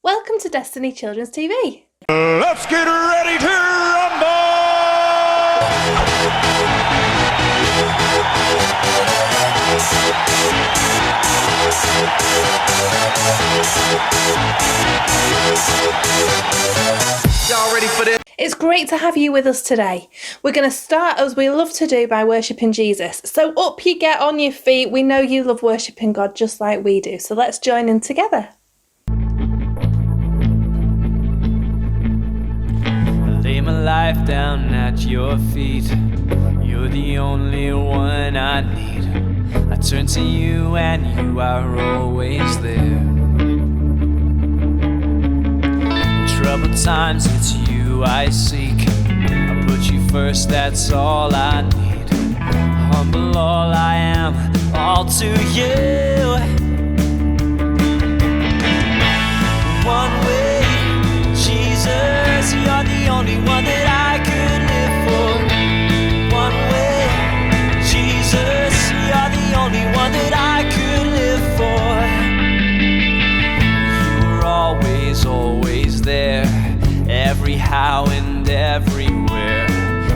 Welcome to Destiny Children's TV. Let's get ready to rumble! Y'all ready for this? It's great to have you with us today. We're going to start, as we love to do, by worshipping Jesus. So up you get on your feet. We know you love worshipping God just like we do. So let's join in together. Lay my life down at your feet. You're the only one I need. I turn to you and you are always there. In troubled times it's you I seek. I put you first, that's all I need. Humble all I am, all to you. One way, Jesus, you're the only one that I could live for. One way, Jesus, you're the only one that I could live for. You were always, always there, every how and everywhere.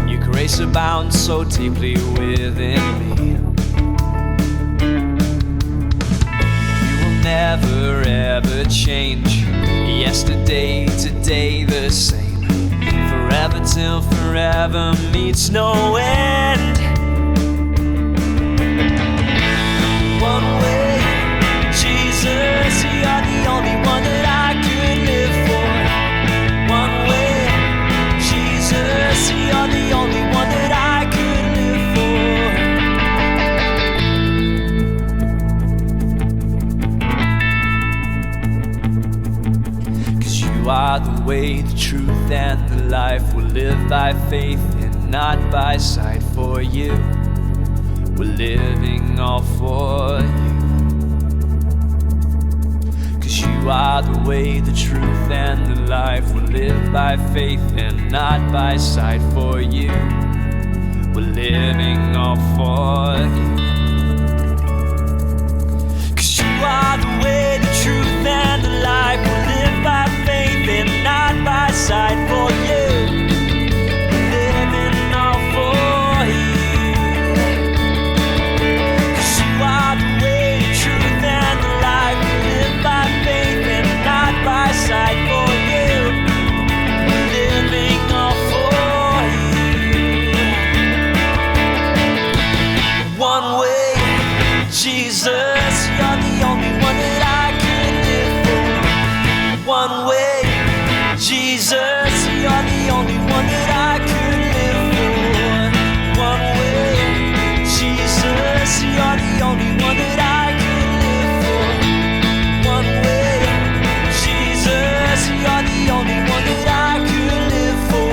Your grace abounds so deeply within me. You will never ever change. Yesterday, today the same. Forever till forever meets no end. One way, Jesus, you're the only one that I could live for. One way, Jesus, you're the only one that I could live for. 'Cause you are the way, the truth, and the life. We'll live by faith and not by sight. For you, we're living all for you. 'Cause you are the way, the truth, and the life. We'll live by faith and not by sight. For you, we're living all for you. 'Cause you are the way, the truth, and the life. We'll live by faith and not by sight. For you, living all for you. 'Cause you are the way, the truth, and the life. We live by faith and not by sight. For you, living all for you. One way, Jesus, you're the only one that I could live for. One way, Jesus, you're the only one that I could live for. One way, Jesus, you're the only one that I could live for. One way, Jesus, you're the only one that I could live for.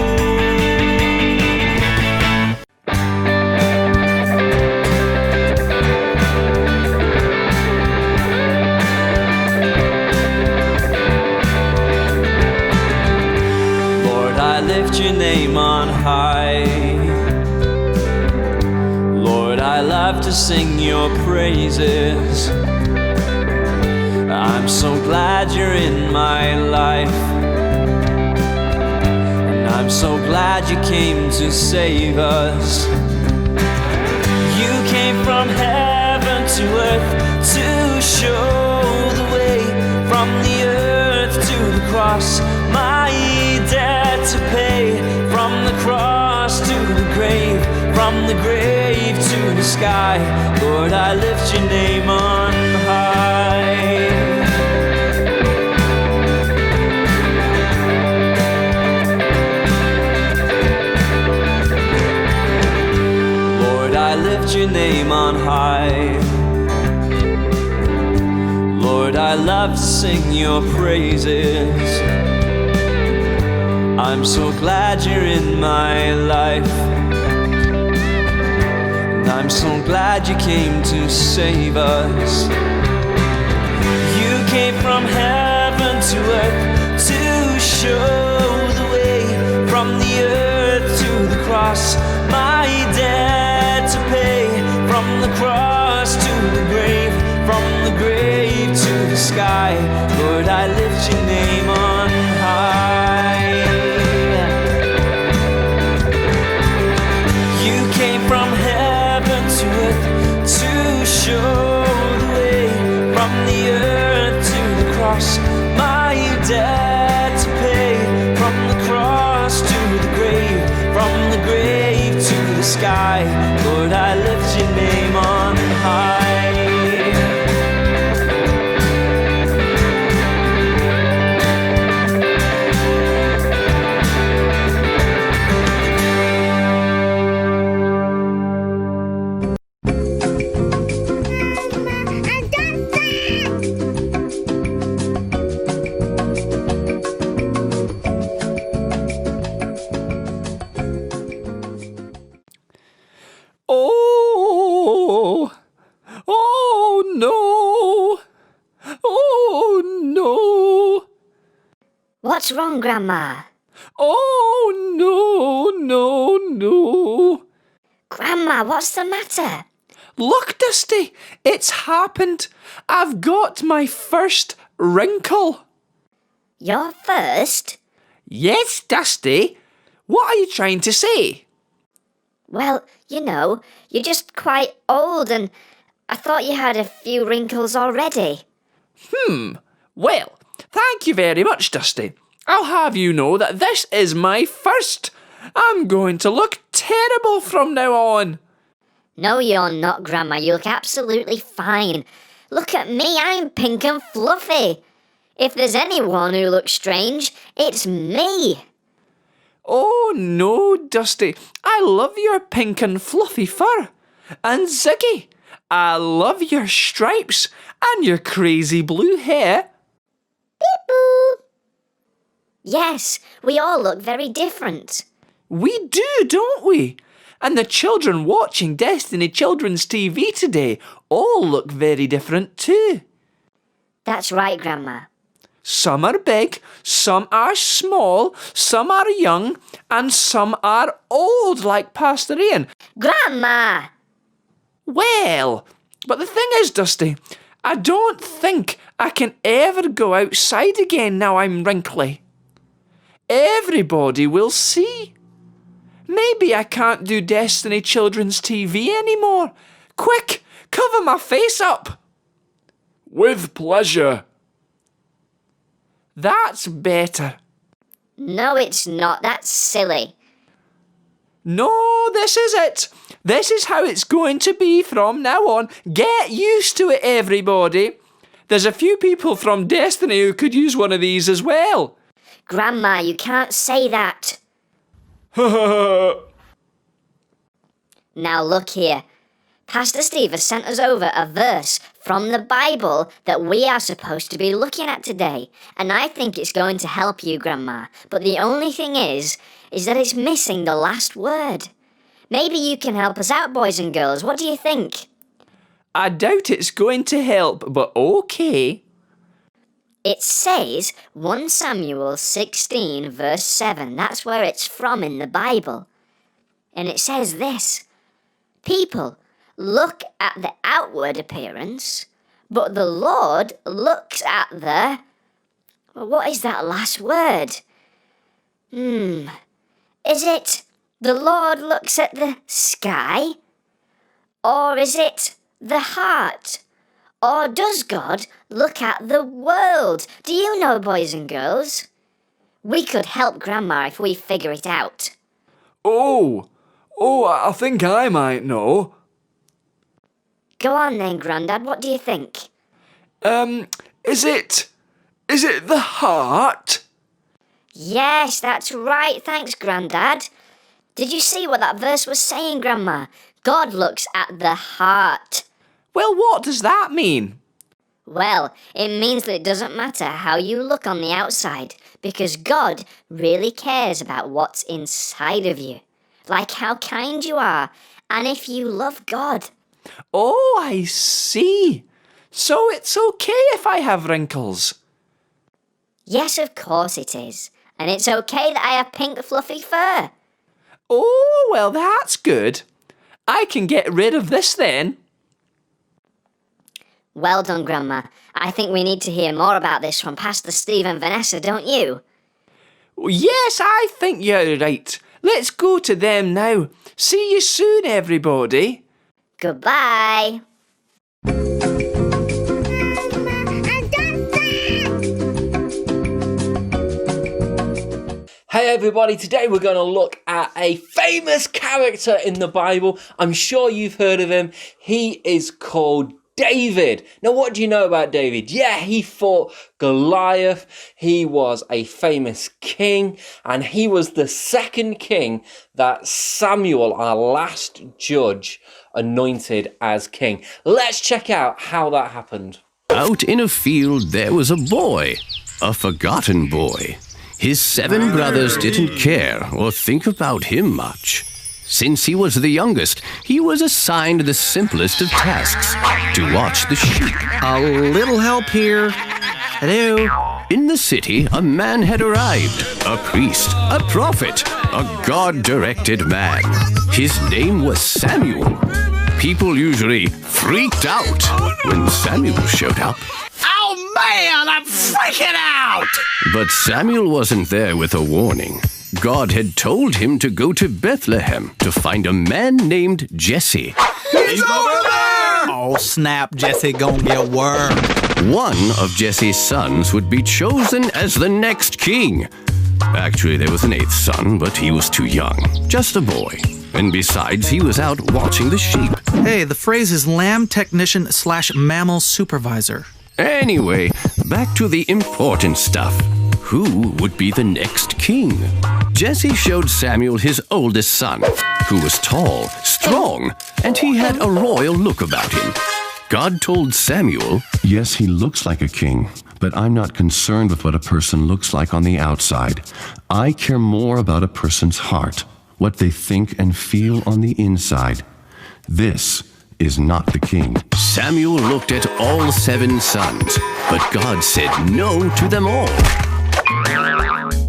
I lift your name on high. Lord, I love to sing your praises. I'm so glad you're in my life. And I'm so glad you came to save us. You came from heaven to earth to show the way. From the earth to the cross, my debt to pay. From the cross to the grave, from the grave to the sky. Lord, I lift your name on high. Lord, I lift your name on high. Lord, I love to sing your praises. I'm so glad you're in my life. And I'm so glad you came to save us. You came from heaven to earth to show the way. From the earth to the cross, my debt to pay. From the cross to the grave, from the grave to the sky. Lord, I lift your name on my debt to pay. From the cross to the grave, from the grave to the sky, Lord, I lift your name on high. Oh, oh no, oh no, What's wrong, Grandma? oh no, no, no. Grandma, what's the matter? Look, Dusty, it's happened. I've got my first wrinkle. Your first? Yes, Dusty. What are you trying to say? Well, you know, you're just quite old and I thought you had a few wrinkles already. Well, thank you very much, Dusty. I'll have you know that this is my first. I'm going to look terrible from now on. No, you're not, Grandma. You look absolutely fine. Look at me, I'm pink and fluffy. If there's anyone who looks strange, it's me. Oh no, Dusty. I love your pink and fluffy fur. And Ziggy, I love your stripes and your crazy blue hair. Beep-boo. Yes, we all look very different. We do, don't we? And the children watching Destiny Children's TV today all look very different too. That's right, Grandma. Some are big, some are small, some are young, and some are old like Pastor Ian. Grandma! Well, but the thing is, Dusty, I don't think I can ever go outside again now I'm wrinkly. Everybody will see. Maybe I can't do Destiny Children's TV anymore. Quick, cover my face up. With pleasure. That's better. No, it's not. That's silly. No, this is it. This is how it's going to be from now on. Get used to it, everybody. There's a few people from Destiny who could use one of these as well. Grandma, you can't say that. Now look here. Pastor Steve has sent us over a verse from the Bible that we are supposed to be looking at today. And I think it's going to help you, Grandma. But the only thing is that it's missing the last word. Maybe you can help us out, boys and girls. What do you think? I doubt it's going to help, but okay. It says 1 Samuel 16 verse 7. That's where it's from in the Bible. And it says this. People look at the outward appearance, but the Lord looks at the... Well, what is that last word? Is it the Lord looks at the sky? Or is it the heart? Or does God look at the world? Do you know, boys and girls? We could help Grandma if we figure it out. Oh, I think I might know. Go on then, Grandad, what do you think? Is it the heart? Yes, that's right, thanks, Grandad. Did you see what that verse was saying, Grandma? God looks at the heart. Well, what does that mean? Well, it means that it doesn't matter how you look on the outside, because God really cares about what's inside of you. Like how kind you are, and if you love God. Oh, I see. So it's okay if I have wrinkles. Yes, of course it is. And it's okay that I have pink fluffy fur. Oh, well, that's good. I can get rid of this then. Well done, Grandma. I think we need to hear more about this from Pastor Steve and Vanessa, don't you? Yes, I think you're right. Let's go to them now. See you soon, everybody. Goodbye. Hey everybody, today we're going to look at a famous character in the Bible. I'm sure you've heard of him. He is called David. Now what do you know about David? Yeah, he fought Goliath. He was a famous king, and he was the second king that Samuel, our last judge, anointed as king. Let's check out how that happened. Out in a field there was a boy, a forgotten boy. His 7 brothers didn't care or think about him much. Since he was the youngest, he was assigned the simplest of tasks, to watch the sheep. A little help here. Hello? In the city, a man had arrived, a priest, a prophet, a God-directed man. His name was Samuel. People usually freaked out when Samuel showed up. Oh man, I'm freaking out! But Samuel wasn't there with a warning. God had told him to go to Bethlehem to find a man named Jesse. He's over there! Oh snap, Jesse gonna get wormed. One of Jesse's sons would be chosen as the next king. Actually, there was an 8th son, but he was too young. Just a boy. And besides, he was out watching the sheep. Hey, the phrase is lamb technician / mammal supervisor. Anyway, back to the important stuff. Who would be the next king? Jesse showed Samuel his oldest son, who was tall, strong, and he had a royal look about him. God told Samuel, "Yes, he looks like a king, but I'm not concerned with what a person looks like on the outside. I care more about a person's heart, what they think and feel on the inside. This is not the king." Samuel looked at all 7 sons, but God said no to them all.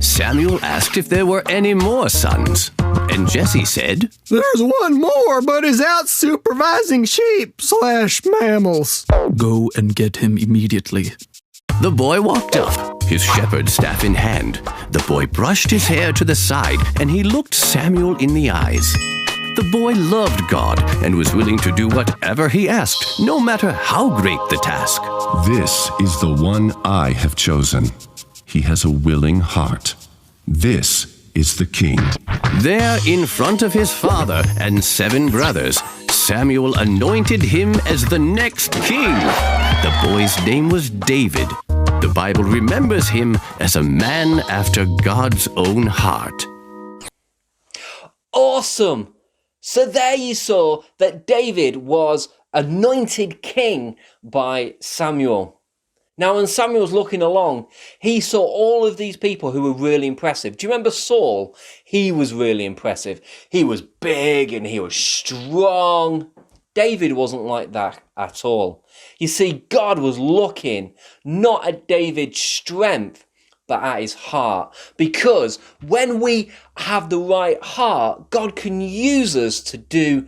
Samuel asked if there were any more sons, and Jesse said, "There's one more, but he's out supervising sheep / mammals." Go and get him immediately. The boy walked up, his shepherd's staff in hand. The boy brushed his hair to the side, and he looked Samuel in the eyes. The boy loved God and was willing to do whatever he asked, no matter how great the task. "This is the one I have chosen. He has a willing heart. This is the king." There, in front of his father and 7 brothers, Samuel anointed him as the next king. The boy's name was David. The Bible remembers him as a man after God's own heart. Awesome! So there you saw that David was anointed king by Samuel. Now, when Samuel was looking along, he saw all of these people who were really impressive. Do you remember Saul? He was really impressive. He was big and he was strong. David wasn't like that at all. You see, God was looking not at David's strength, but at his heart. Because when we have the right heart, God can use us to do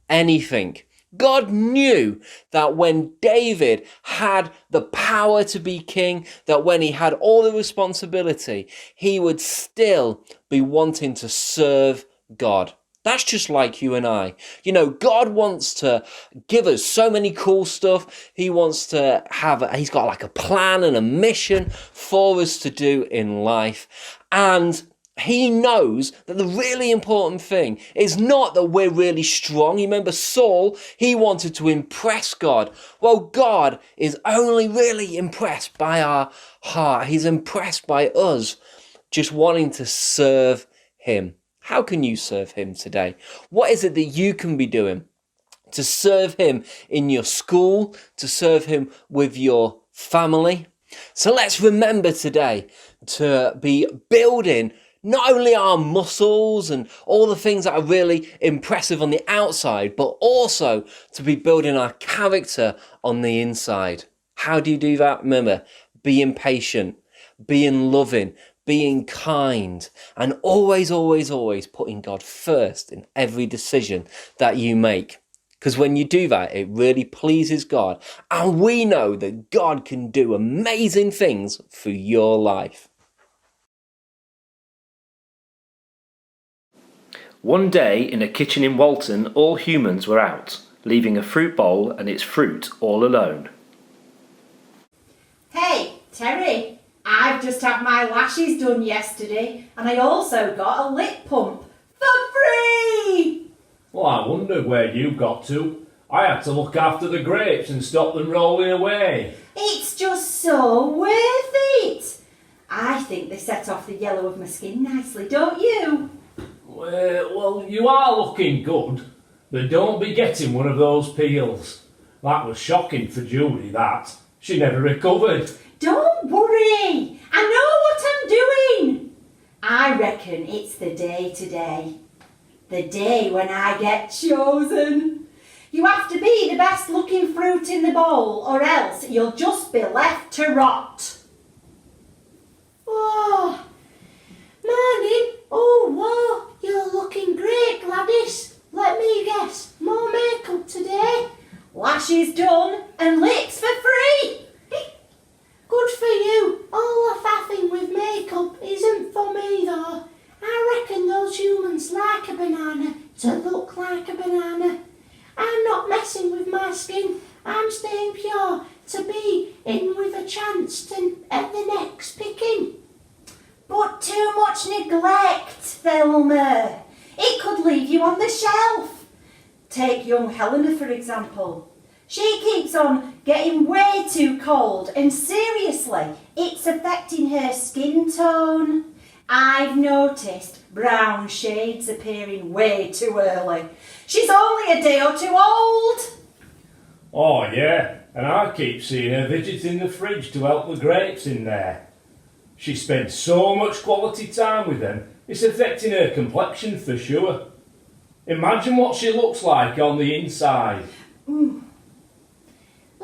anything. God knew that when David had the power to be king, that when he had all the responsibility, he would still be wanting to serve God. That's just like you and I. You know, God wants to give us so many cool stuff. He wants to he's got like a plan and a mission for us to do in life. And he knows that the really important thing is not that we're really strong. You remember Saul, he wanted to impress God. Well, God is only really impressed by our heart. He's impressed by us just wanting to serve him. How can you serve him today? What is it that you can be doing to serve him in your school, to serve him with your family? So let's remember today to be building not only our muscles and all the things that are really impressive on the outside, but also to be building our character on the inside. How do you do that? Remember, being patient, being loving, being kind, and always, always, always putting God first in every decision that you make. Because when you do that, it really pleases God. And we know that God can do amazing things through your life. One day in a kitchen in Walton, all humans were out, leaving a fruit bowl and its fruit all alone. Hey, Terry, I've just had my lashes done yesterday, and I also got a lip pump for free! Well, I wondered where you got to. I had to look after the grapes and stop them rolling away. It's just so worth it! I think they set off the yellow of my skin nicely, don't you? Well, you are looking good, but don't be getting one of those peels. That was shocking for Judy, that. She never recovered. Don't worry, I know what I'm doing. I reckon it's the day today. The day when I get chosen. You have to be the best looking fruit in the bowl, or else you'll just be left to rot. Oh, morning. Oh, whoa, you're looking great, Gladys. Let me guess, more makeup today? Lashes done and lips for free. Good for you. All the faffing with makeup isn't for me, though. I reckon those humans like a banana to look like a banana. I'm not messing with my skin. I'm staying pure to be in with a chance to at the next picking. But too much neglect, Thelma. It could leave you on the shelf. Take young Helena, for example. She keeps on getting way too cold, and seriously, it's affecting her skin tone. I've noticed brown shades appearing way too early. She's only a day or two old. Oh, yeah, and I keep seeing her fidgeting the fridge to help the grapes in there. She spends so much quality time with them, it's affecting her complexion for sure. Imagine what she looks like on the inside.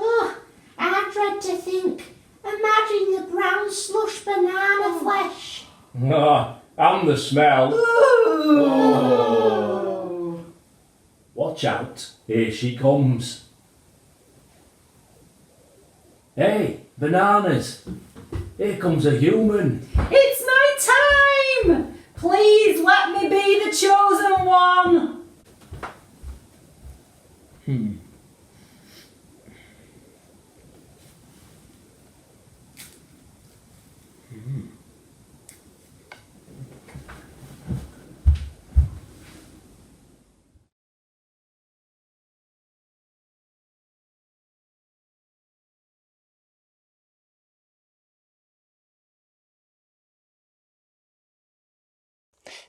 Oh, I dread to think. Imagine the brown slush banana flesh. Ah, and the smell. Oh. Watch out, here she comes. Hey, bananas. Here comes a human. It's my time! Please let me be the chosen one.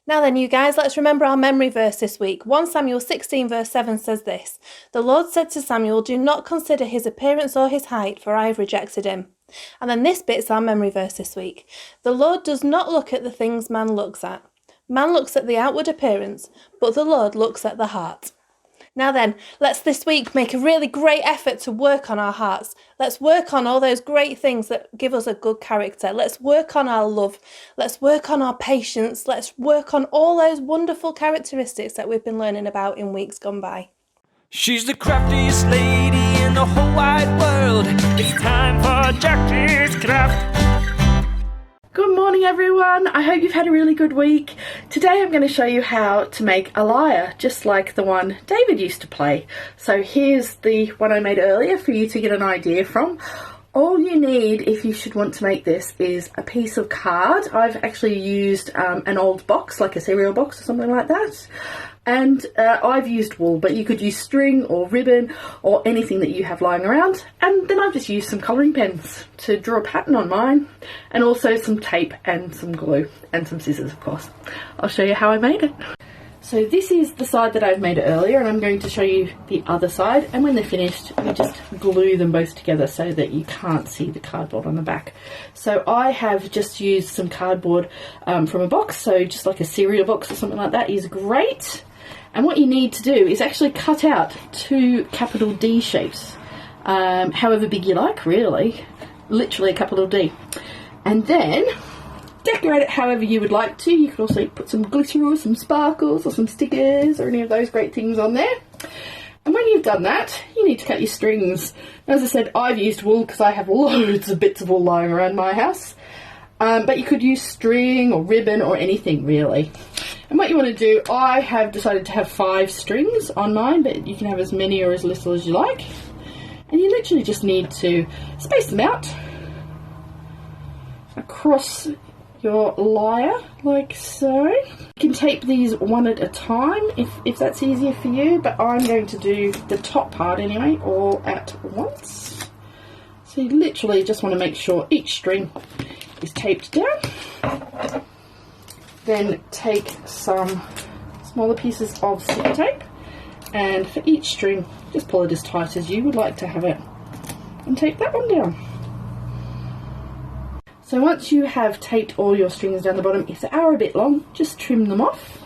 Now then, you guys, let's remember our memory verse this week. 1 Samuel 16 verse 7 says this: "The Lord said to Samuel, do not consider his appearance or his height, for I have rejected him." And then this bit's our memory verse this week. "The Lord does not look at the things man looks at. Man looks at the outward appearance, but the Lord looks at the heart." Now then, let's this week make a really great effort to work on our hearts. Let's work on all those great things that give us a good character. Let's work on our love. Let's work on our patience. Let's work on all those wonderful characteristics that we've been learning about in weeks gone by. She's the craftiest lady in the whole wide world. It's time for Jackie's Craft. Good morning everyone, I hope you've had a really good week. Today I'm going to show you how to make a lyre, just like the one David used to play. So here's the one I made earlier for you to get an idea from. All you need if you should want to make this is a piece of card. I've actually used an old box, like a cereal box or something like that. And I've used wool, but you could use string or ribbon or anything that you have lying around. And then I've just used some colouring pens to draw a pattern on mine, and also some tape and some glue and some scissors, of course. I'll show you how I made it. So this is the side that I've made earlier, and I'm going to show you the other side. And when they're finished, you just glue them both together so that you can't see the cardboard on the back. So I have just used some cardboard from a box, so just like a cereal box or something like that is great. And what you need to do is actually cut out 2 capital D shapes, however big you like, really, literally a capital D. And then decorate it however you would like to. You could also put some glitter or some sparkles or some stickers or any of those great things on there. And when you've done that, you need to cut your strings. As I said, I've used wool because I have loads of bits of wool lying around my house. But you could use string or ribbon or anything really. And what you want to do, I have decided to have 5 strings on mine, but you can have as many or as little as you like. And you literally just need to space them out across your lyre like so. You can tape these one at a time if that's easier for you, but I'm going to do the top part anyway all at once. So you literally just want to make sure each string is taped down. Then take some smaller pieces of sticky tape, and for each string just pull it as tight as you would like to have it and tape that one down. So once you have taped all your strings down the bottom, if they are a bit long, just trim them off.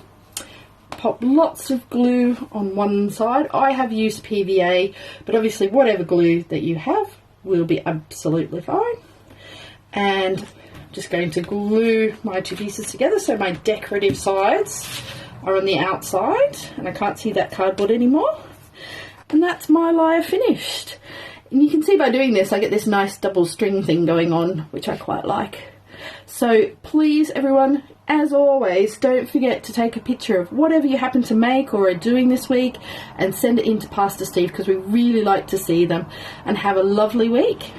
Pop lots of glue on one side. I have used PVA, but obviously whatever glue that you have will be absolutely fine. And I'm just going to glue my two pieces together so my decorative sides are on the outside and I can't see that cardboard anymore. And that's my lyre finished. And you can see by doing this I get this nice double string thing going on, which I quite like. So please everyone, as always, don't forget to take a picture of whatever you happen to make or are doing this week and send it in to Pastor Steve, because we really like to see them. And have a lovely week.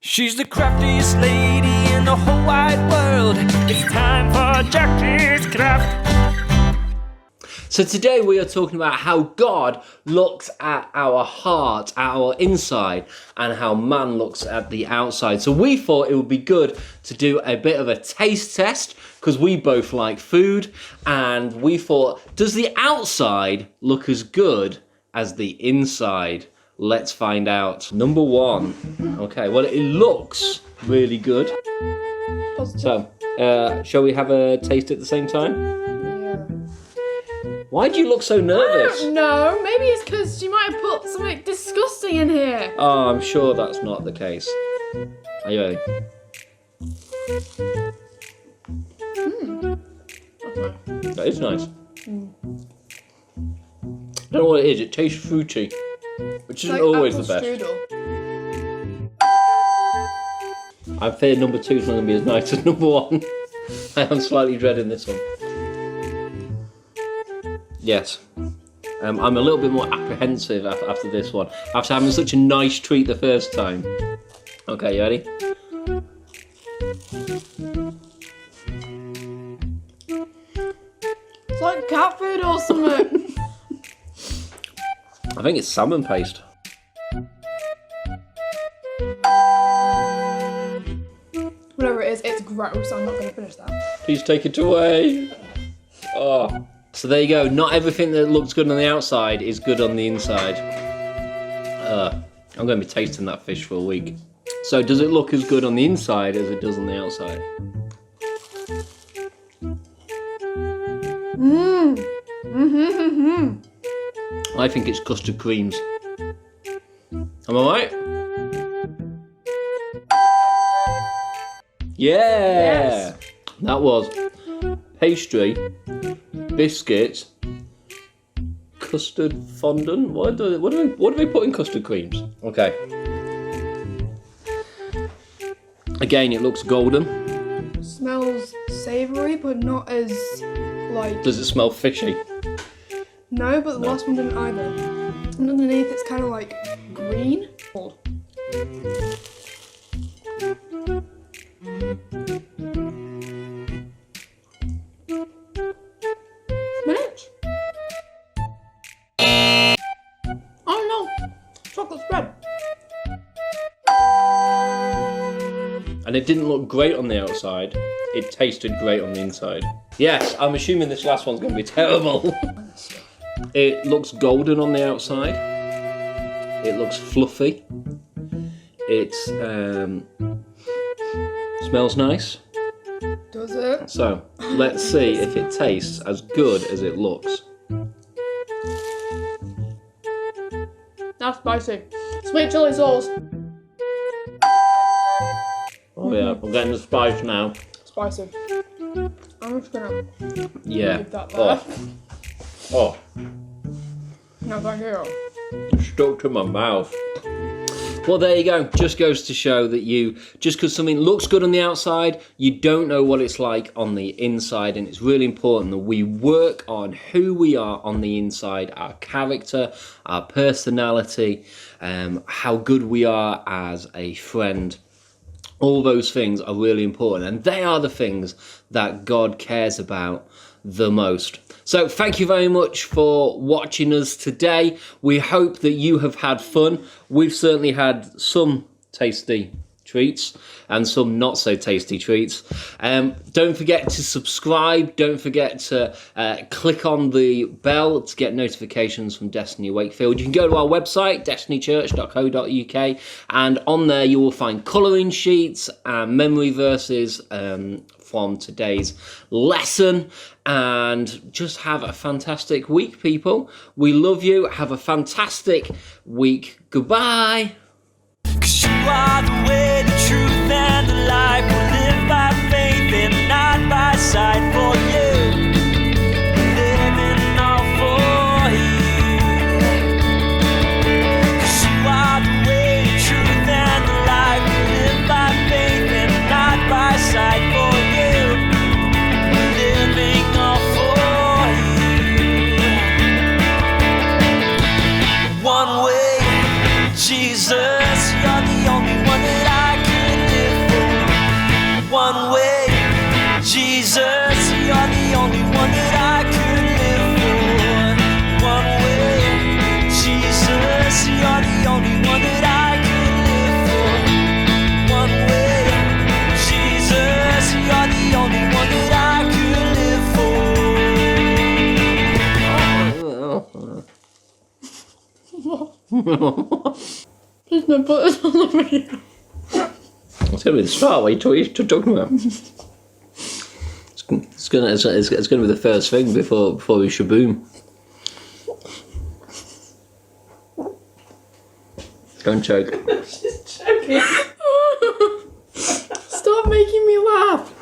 She's the craftiest lady in the whole wide world. It's time for Jackie's Craft. So today we are talking about how God looks at our heart, our inside, and how man looks at the outside. So we thought it would be good to do a bit of a taste test, because we both like food, and we thought, does the outside look as good as the inside? Let's find out. Number one. Okay, well, it looks really good. So, shall we have a taste at the same time? Why do you look so nervous? I don't know. Maybe it's because you might have put something disgusting in here. Oh, I'm sure that's not the case. Are you ready? That is nice. Don't know what it is. It tastes fruity, which isn't always the best. I fear number two is not going to be as nice as number one. I am slightly dreading this one. Yes. I'm a little bit more apprehensive after this one, after having such a nice treat the first time. Okay, you ready? It's like cat food or something. I think it's salmon paste. Whatever it is, it's gross. I'm not going to finish that. Please take it away. Oh. So there you go. Not everything that looks good on the outside is good on the inside. I'm going to be tasting that fish for a week. So does it look as good on the inside as it does on the outside? I think it's custard creams. Am I right? Yeah! Yes. That was pastry, biscuits, custard fondant. What do they put in custard creams? Okay. Again, it looks golden. Smells savoury, but not as like. Does it smell fishy? No, but the last one didn't either. And underneath, it's kind of like green. Spinach. Oh no, chocolate spread. And it didn't look great on the outside. It tasted great on the inside. Yes, I'm assuming this last one's going to be terrible. It looks golden on the outside. It looks fluffy. It smells nice. Does it? So, let's see if it tastes as good as it looks. That's spicy. Sweet chili sauce. Oh yeah, I'm getting the spice now. Spicy. I'm just gonna leave that there. Oh. No, thank you. Stuck to my mouth. Well, there you go. Just goes to show that just because something looks good on the outside, you don't know what it's like on the inside. And it's really important that we work on who we are on the inside, our character, our personality, how good we are as a friend, All those things are really important, and they are the things that God cares about the most. So thank you very much for watching us today. We hope that you have had fun. We've certainly had some tasty treats and some not so tasty treats. Don't forget to subscribe. Don't forget to click on the bell to get notifications from Destiny Wakefield. You can go to our website, destinychurch.co.uk, and on there you will find colouring sheets and memory verses from today's lesson. And just have a fantastic week, people. We love you. Have a fantastic week. Goodbye. 'Cause you are the way, the truth, and the life. We live by faith and not by sight. For you, living all for you. 'Cause you are the way, the truth, and the life. We live by faith and not by sight. For you, living all for you. One way, Jesus. You're the only one that I could live for. One way, Jesus, you're the only one that I could live for. One way, Jesus, you're the only one that I could live for. One way, Jesus, you're the only one that I could live for. There's no buttons on the video. It's going to be the start. What are you talking about? It's going to be the first thing before we shaboom. Don't choke. She's joking. Stop making me laugh.